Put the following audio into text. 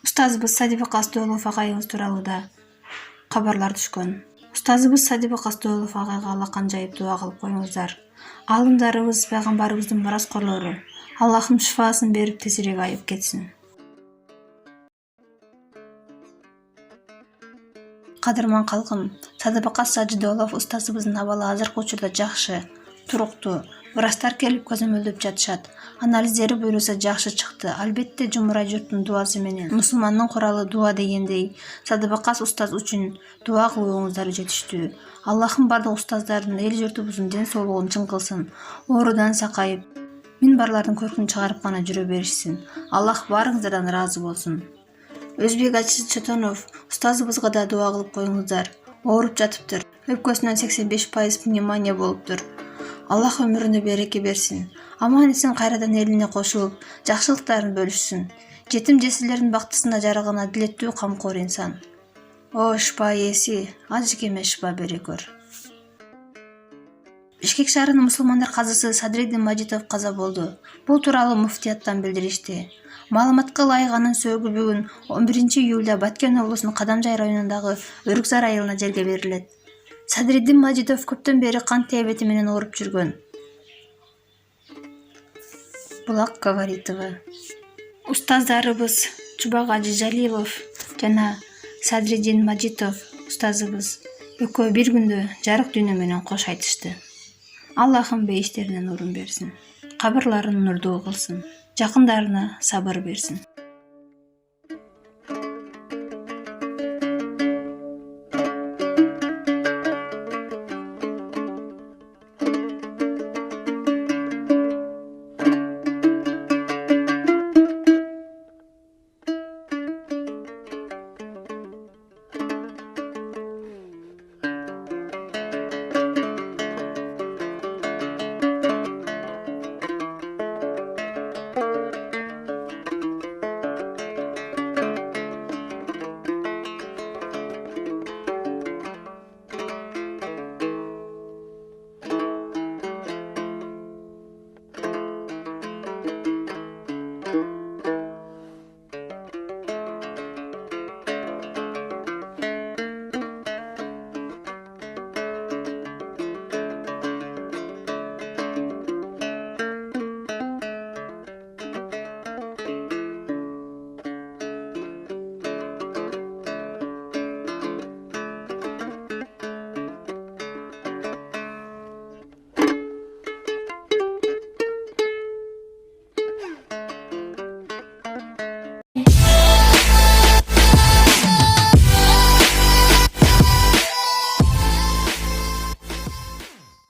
Устазыбыз Садыбакас Доолов агайыбыз тууралуу да кабарлар түшкөн. Устазыбыз Садыбакас Доолов агайга алакан жайып дуа кылып коюңуздар. Аалымдарыбыз пайгамбарыбыздын мураскорлору. Аллахым шифасын берип тезирээк айып кетсин. Кадырман калкым, Садыбакас Доолов устазыбыздын абалы азыркы учурда жакшы, туруктуу. Врачтар келип көзөмөлдөп жатышат. Анализдери буйруса жакшы чыкты. Албетте жумурай журттун дуасы менен. Мусулмандын куралы дуа дегендей, Садыбакас устаз үчүн дуа кылууңуздар жетиштүү. Аллахым бардык устаздардын, эл журтубуздун ден соолугун чың кылсын. Оорудан сакайып, минбарлардын көркүн чыгарып гана жүрө беришсин. Аллах баарыңыздардан ыраазы болсун. Өзбек Ачы Чотонов, устазыбызга да дуа кылып коюңуздар. Ооруп жатыптыр. Өпкөсүнөн 85% пневмония болуптур. Аллах өмүрүнө береке берсин. Аман эсен кайрадан элине кошулуп, жакшылыктарын бөлүшсүн. Жетим жесирлердин бактысына жарыган адилеттүү камкор инсан. О шыпа ээси, ажыкеме шыпа бере көр. Бишкек шаарынын мусулмандар казысы Садриддин Мажитов каза болду. Бул тууралуу муфтияттан билдиришти. Маалыматка ылайык анын сөөгү бүгүн 11 июлда Баткен облусунун Кадамжай районундагы Өрүксар айылына жерге берилет. Садриддин Мажитов көптөн бери кант диабети менен ооруп жүргөн. Булак Говоритова. Устаздарыбыз Чубак Жалилов жана Садриддин Мажитов устазыбыз экөө бир күндө жарык дүйнө менен кош айтышты. Аллахым бейиштерине нурун берсин. Кабырларын нурдуу кылсын. Жакындарына сабыр берсин.